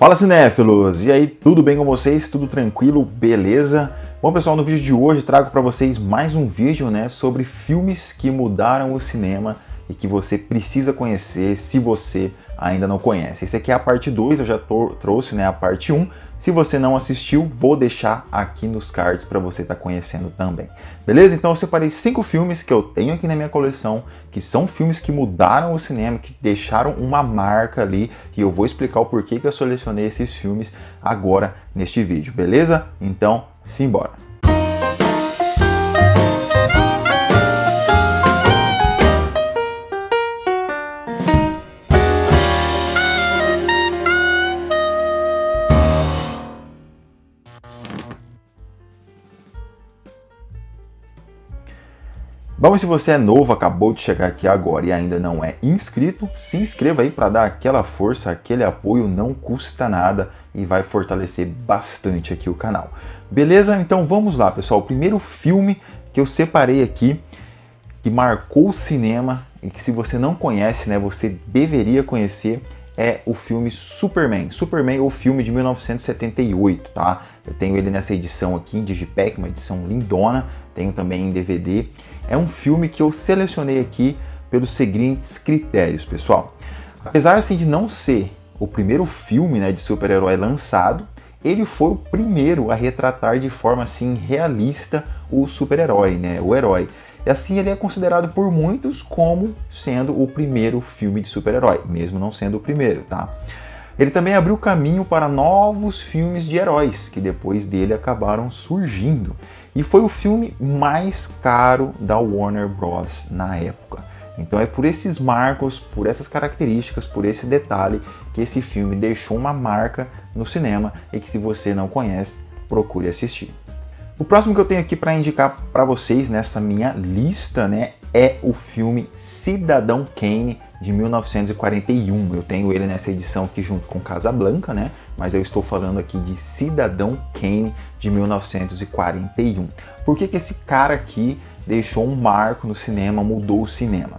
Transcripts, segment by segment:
Fala cinéfilos! E aí, tudo bem com vocês? Tudo tranquilo? Beleza? Bom pessoal, no vídeo de hoje trago para vocês mais um vídeo sobre filmes que mudaram o cinema e que você precisa conhecer se você ainda não conhece. Esse aqui é a parte 2, eu já trouxe a parte 1. Se você não assistiu, vou deixar aqui nos cards para você estar conhecendo também. Beleza? Então eu separei 5 filmes que eu tenho aqui na minha coleção, que são filmes que mudaram o cinema, que deixaram uma marca ali, e eu vou explicar o porquê que eu selecionei esses filmes agora neste vídeo, beleza? Então, simbora! Bom, se você é novo, acabou de chegar aqui agora e ainda não é inscrito, se inscreva aí para dar aquela força, aquele apoio, não custa nada e vai fortalecer bastante aqui o canal. Beleza? Então vamos lá, pessoal. O primeiro filme que eu separei aqui, que marcou o cinema e que se você não conhece, você deveria conhecer, é o filme Superman. Superman, o filme de 1978, tá? Eu tenho ele nessa edição aqui em Digipack, uma edição lindona, tenho também em DVD. É um filme que eu selecionei aqui pelos seguintes critérios, pessoal. Apesar assim de não ser o primeiro filme de super-herói lançado, ele foi o primeiro a retratar de forma assim realista o super-herói, o herói. E assim ele é considerado por muitos como sendo o primeiro filme de super-herói, mesmo não sendo o primeiro, tá? Ele também abriu caminho para novos filmes de heróis, que depois dele acabaram surgindo. E foi o filme mais caro da Warner Bros. Na época. Então é por esses marcos, por essas características, por esse detalhe, que esse filme deixou uma marca no cinema e que se você não conhece, procure assistir. O próximo que eu tenho aqui para indicar para vocês nessa minha lista é o filme Cidadão Kane, de 1941. Eu tenho ele nessa edição aqui junto com Casablanca, mas eu estou falando aqui de Cidadão Kane, de 1941. Por que esse cara aqui deixou um marco no cinema, mudou o cinema?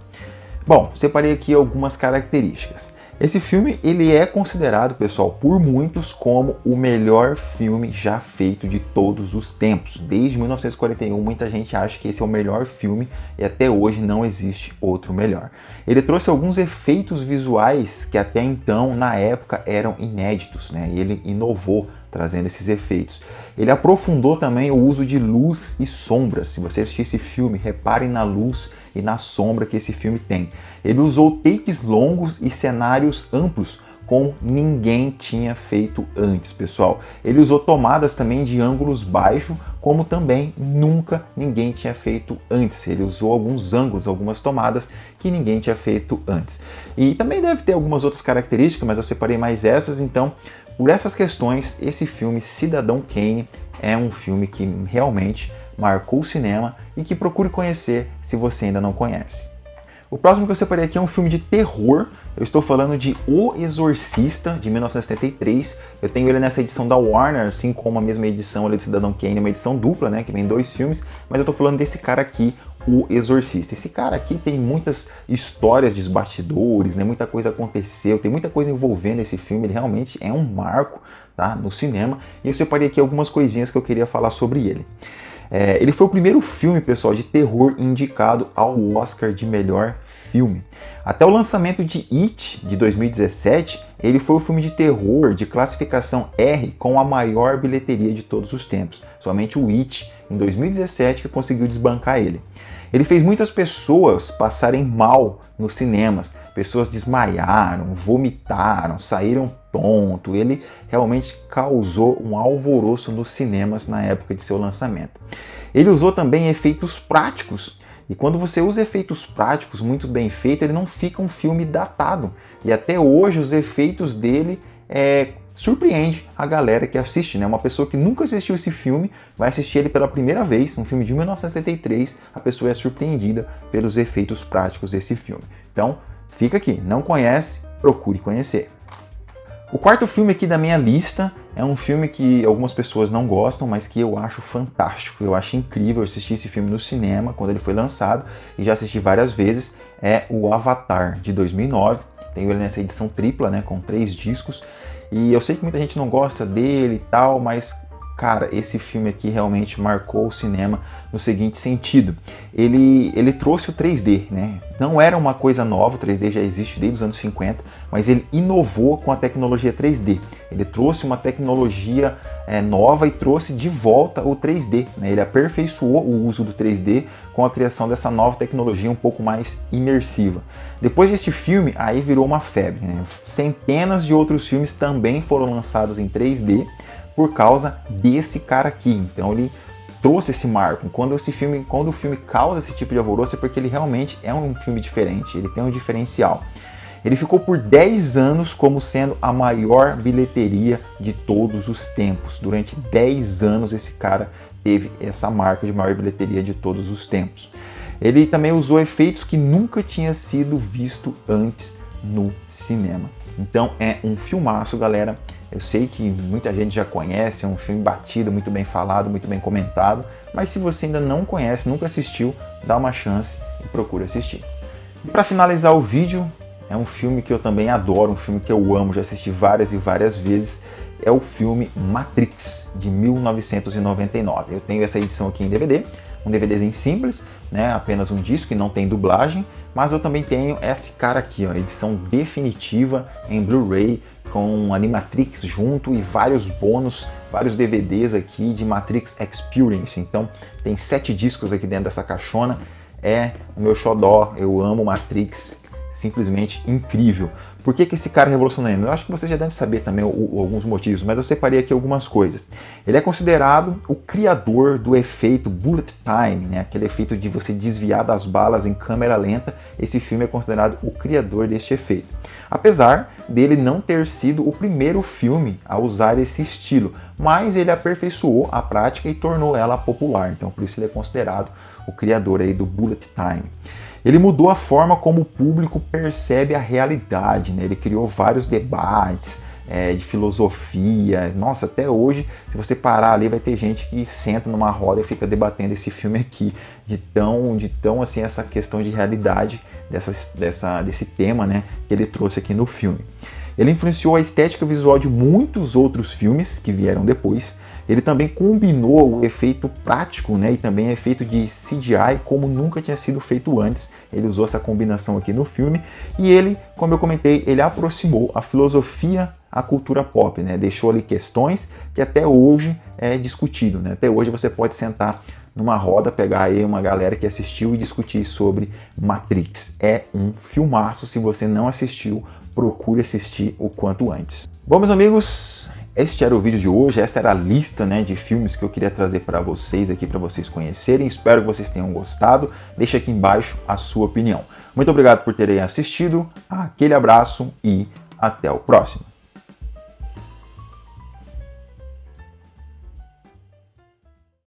Bom, separei aqui algumas características. Esse filme ele é considerado, pessoal, por muitos como o melhor filme já feito de todos os tempos. Desde 1941, muita gente acha que esse é o melhor filme e até hoje não existe outro melhor. Ele trouxe alguns efeitos visuais que até então, na época, eram inéditos, e ele inovou trazendo esses efeitos. Ele aprofundou também o uso de luz e sombras. Se você assistir esse filme, reparem na luz e na sombra que esse filme tem. Ele usou takes longos e cenários amplos, como ninguém tinha feito antes, pessoal. Ele usou tomadas também de ângulos baixos, como também nunca ninguém tinha feito antes. Ele usou alguns ângulos, algumas tomadas que ninguém tinha feito antes. E também deve ter algumas outras características, mas eu separei mais essas, então, por essas questões, esse filme Cidadão Kane é um filme que realmente marcou o cinema e que procure conhecer se você ainda não conhece. O próximo que eu separei aqui é um filme de terror. Eu estou falando de O Exorcista, de 1973. Eu tenho ele nessa edição da Warner, assim como a mesma edição ali do Cidadão Kane, uma edição dupla, que vem 2 filmes, mas eu estou falando desse cara aqui, O Exorcista. Esse cara aqui tem muitas histórias de bastidores, muita coisa aconteceu, tem muita coisa envolvendo esse filme, ele realmente é um marco, tá, no cinema, e eu separei aqui algumas coisinhas que eu queria falar sobre ele. Ele foi o primeiro filme, pessoal, de terror indicado ao Oscar de melhor filme. Até o lançamento de It, de 2017, ele foi o filme de terror de classificação R com a maior bilheteria de todos os tempos. Somente o It, em 2017, que conseguiu desbancar ele. Ele fez muitas pessoas passarem mal nos cinemas. Pessoas desmaiaram, vomitaram, saíram tonto. Ele realmente causou um alvoroço nos cinemas na época de seu lançamento. Ele usou também efeitos práticos. E quando você usa efeitos práticos muito bem feitos, ele não fica um filme datado. E até hoje os efeitos dele surpreende a galera que assiste, Uma pessoa que nunca assistiu esse filme vai assistir ele pela primeira vez, um filme de 1973, a pessoa é surpreendida pelos efeitos práticos desse filme. Então, fica aqui, não conhece, procure conhecer. O quarto filme aqui da minha lista é um filme que algumas pessoas não gostam, mas que eu acho fantástico, eu acho incrível. Eu assisti esse filme no cinema quando ele foi lançado e já assisti várias vezes, é o Avatar, de 2009. Tenho ele nessa edição tripla, com 3 discos. E eu sei que muita gente não gosta dele e tal, mas cara, esse filme aqui realmente marcou o cinema no seguinte sentido. Ele trouxe o 3D, né? Não era uma coisa nova, o 3D já existe desde os anos 50, mas ele inovou com a tecnologia 3D. Ele trouxe uma tecnologia nova e trouxe de volta o 3D, né? Ele aperfeiçoou o uso do 3D com a criação dessa nova tecnologia um pouco mais imersiva. Depois deste filme, aí virou uma febre, né? Centenas de outros filmes também foram lançados em 3D, por causa desse cara aqui. Então ele trouxe esse marco. Quando o filme causa esse tipo de alvoroço é porque ele realmente é um filme diferente, ele tem um diferencial. Ele ficou por 10 anos como sendo a maior bilheteria de todos os tempos. Durante 10 anos esse cara teve essa marca de maior bilheteria de todos os tempos. Ele também usou efeitos que nunca tinha sido visto antes no cinema. Então é um filmaço, galera. Eu sei que muita gente já conhece, é um filme batido, muito bem falado, muito bem comentado, mas se você ainda não conhece, nunca assistiu, dá uma chance e procura assistir. E para finalizar o vídeo, é um filme que eu também adoro, um filme que eu amo, já assisti várias e várias vezes, é o filme Matrix, de 1999. Eu tenho essa edição aqui em DVD, um DVDzinho simples, né, apenas um disco que não tem dublagem, mas eu também tenho esse cara aqui, ó, edição definitiva em Blu-ray, com Animatrix junto e vários bônus, vários DVDs aqui de Matrix Experience. Então tem 7 discos aqui dentro dessa caixona, é o meu xodó, eu amo Matrix, simplesmente incrível. Por que esse cara é revolucionário? Eu acho que você já deve saber também alguns motivos, mas eu separei aqui algumas coisas. Ele é considerado o criador do efeito bullet time, né? Aquele efeito de você desviar das balas em câmera lenta. Esse filme é considerado o criador deste efeito. Apesar dele não ter sido o primeiro filme a usar esse estilo, mas ele aperfeiçoou a prática e tornou ela popular. Então por isso ele é considerado o criador aí do bullet time. Ele mudou a forma como o público percebe a realidade, né? Ele criou vários debates de filosofia. Nossa, até hoje, se você parar ali, vai ter gente que senta numa roda e fica debatendo esse filme aqui, de tão assim, essa questão de realidade desse tema, né, que ele trouxe aqui no filme. Ele influenciou a estética visual de muitos outros filmes que vieram depois. Ele também combinou o efeito prático, né, e também efeito de CGI como nunca tinha sido feito antes. Ele usou essa combinação aqui no filme e ele, como eu comentei, ele aproximou a filosofia à cultura pop, né? Deixou ali questões que até hoje é discutido, né? Até hoje você pode sentar numa roda, pegar aí uma galera que assistiu e discutir sobre Matrix. É um filmaço, se você não assistiu, procure assistir o quanto antes. Bom, meus amigos, este era o vídeo de hoje, essa era a lista, né, de filmes que eu queria trazer para vocês aqui, para vocês conhecerem. Espero que vocês tenham gostado. Deixa aqui embaixo a sua opinião. Muito obrigado por terem assistido, aquele abraço e até o próximo.